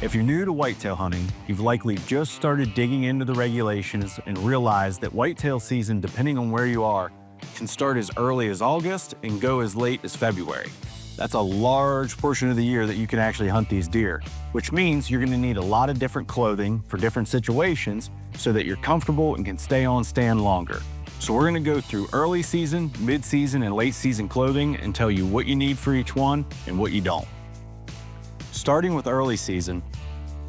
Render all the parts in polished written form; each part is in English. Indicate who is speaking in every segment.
Speaker 1: If you're new to whitetail hunting, you've likely just started digging into the regulations and realized that whitetail season, depending on where you are, can start as early as August and go as late as February. That's a large portion of the year that you can actually hunt these deer, which means you're gonna need a lot of different clothing for different situations so that you're comfortable and can stay on stand longer. So we're gonna go through early season, mid-season, and late season clothing and tell you what you need for each one and what you don't. Starting with early season,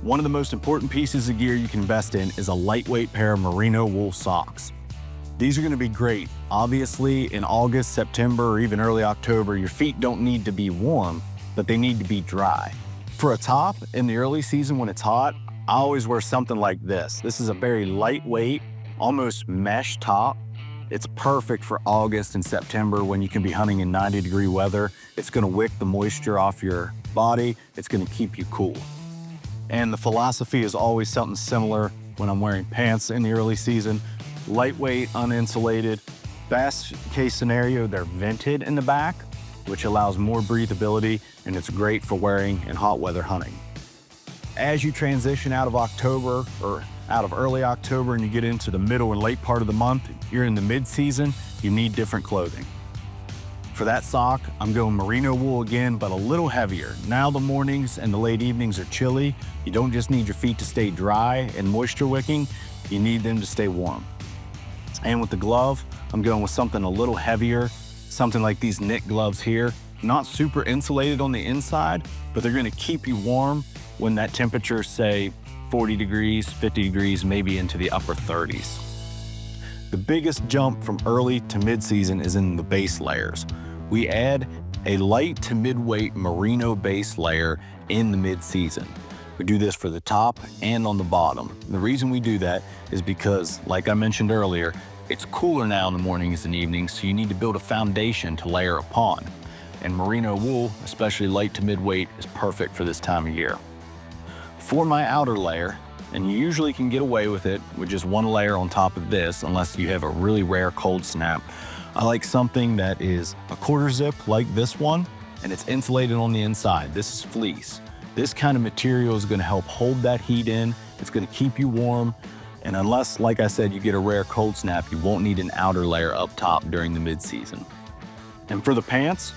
Speaker 1: one of the most important pieces of gear you can invest in is a lightweight pair of merino wool socks. These are gonna be great. Obviously, in August, September, or even early October, your feet don't need to be warm, but they need to be dry. For a top, in the early season when it's hot, I always wear something like this. This is a very lightweight, almost mesh top. It's perfect for August and September when you can be hunting in 90-degree weather. It's gonna wick the moisture off your body. It's gonna keep you cool. And the philosophy is always something similar when I'm wearing pants in the early season. Lightweight, uninsulated. Best case scenario, they're vented in the back, which allows more breathability, and it's great for wearing in hot weather hunting. As you transition out of October or out of early October and you get into the middle and late part of the month, you're in the mid-season, you need different clothing. For that sock, I'm going merino wool again, but a little heavier. Now the mornings and the late evenings are chilly. You don't just need your feet to stay dry and moisture wicking, you need them to stay warm. And with the glove, I'm going with something a little heavier, something like these knit gloves here. Not super insulated on the inside, but they're gonna keep you warm when that temperature, say 40 degrees, 50 degrees, maybe into the upper 30s. The biggest jump from early to mid-season is in the base layers. We add a light to mid-weight merino base layer in the mid-season. We do this for the top and on the bottom. The reason we do that is because, like I mentioned earlier, it's cooler now in the mornings and evenings, so you need to build a foundation to layer upon. And merino wool, especially light to mid-weight, is perfect for this time of year. For my outer layer, and you usually can get away with it with just one layer on top of this, unless you have a really rare cold snap, I like something that is a quarter zip like this one, and it's insulated on the inside. This is fleece. This kind of material is gonna help hold that heat in. It's gonna keep you warm. And unless, like I said, you get a rare cold snap, you won't need an outer layer up top during the mid-season. And for the pants,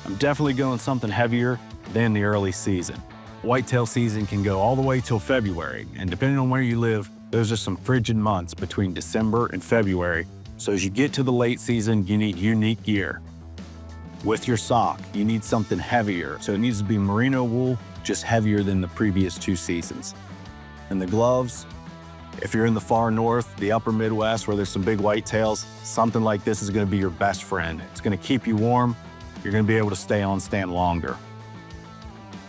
Speaker 1: I'm definitely going something heavier than the early season. Whitetail season can go all the way till February, and depending on where you live, those are some frigid months between December and February. So as you get to the late season, you need unique gear. With your sock, you need something heavier, so it needs to be merino wool, just heavier than the previous two seasons. And the gloves, if you're in the far north, the upper Midwest, where there's some big whitetails, something like this is gonna be your best friend. It's gonna keep you warm, you're gonna be able to stay on stand longer.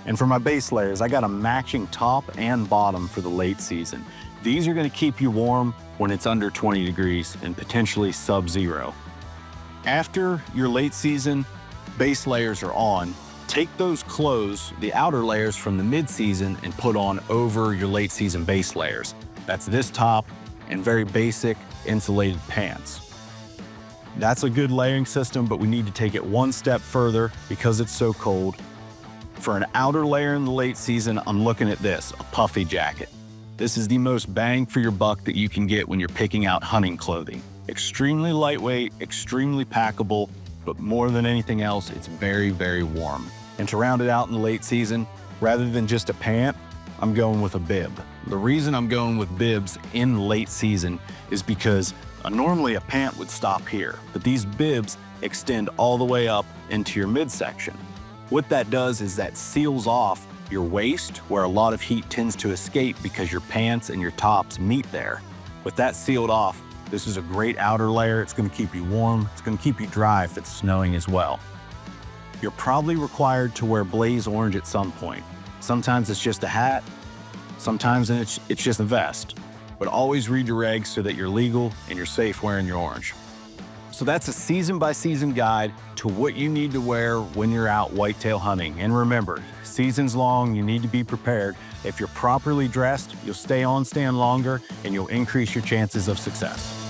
Speaker 1: And for my base layers, I got a matching top and bottom for the late season. These are gonna keep you warm when it's under 20 degrees and potentially sub-zero. After your late season base layers are on, take those clothes, the outer layers from the mid-season, and put on over your late season base layers. That's this top and very basic insulated pants. That's a good layering system, but we need to take it one step further because it's so cold. For an outer layer in the late season, I'm looking at this, a puffy jacket. This is the most bang for your buck that you can get when you're picking out hunting clothing. Extremely lightweight, extremely packable, but more than anything else, it's very, very warm. And to round it out in the late season, rather than just a pant, I'm going with a bib. The reason I'm going with bibs in the late season is because normally a pant would stop here, but these bibs extend all the way up into your midsection. What that does is that seals off your waist, where a lot of heat tends to escape because your pants and your tops meet there. With that sealed off, this is a great outer layer. It's gonna keep you warm. It's gonna keep you dry if it's snowing as well. You're probably required to wear blaze orange at some point. Sometimes it's just a hat. Sometimes it's just a vest. But always read your regs so that you're legal and you're safe wearing your orange. So that's a season-by-season guide to what you need to wear when you're out whitetail hunting. And remember, season's long, you need to be prepared. If you're properly dressed, you'll stay on stand longer and you'll increase your chances of success.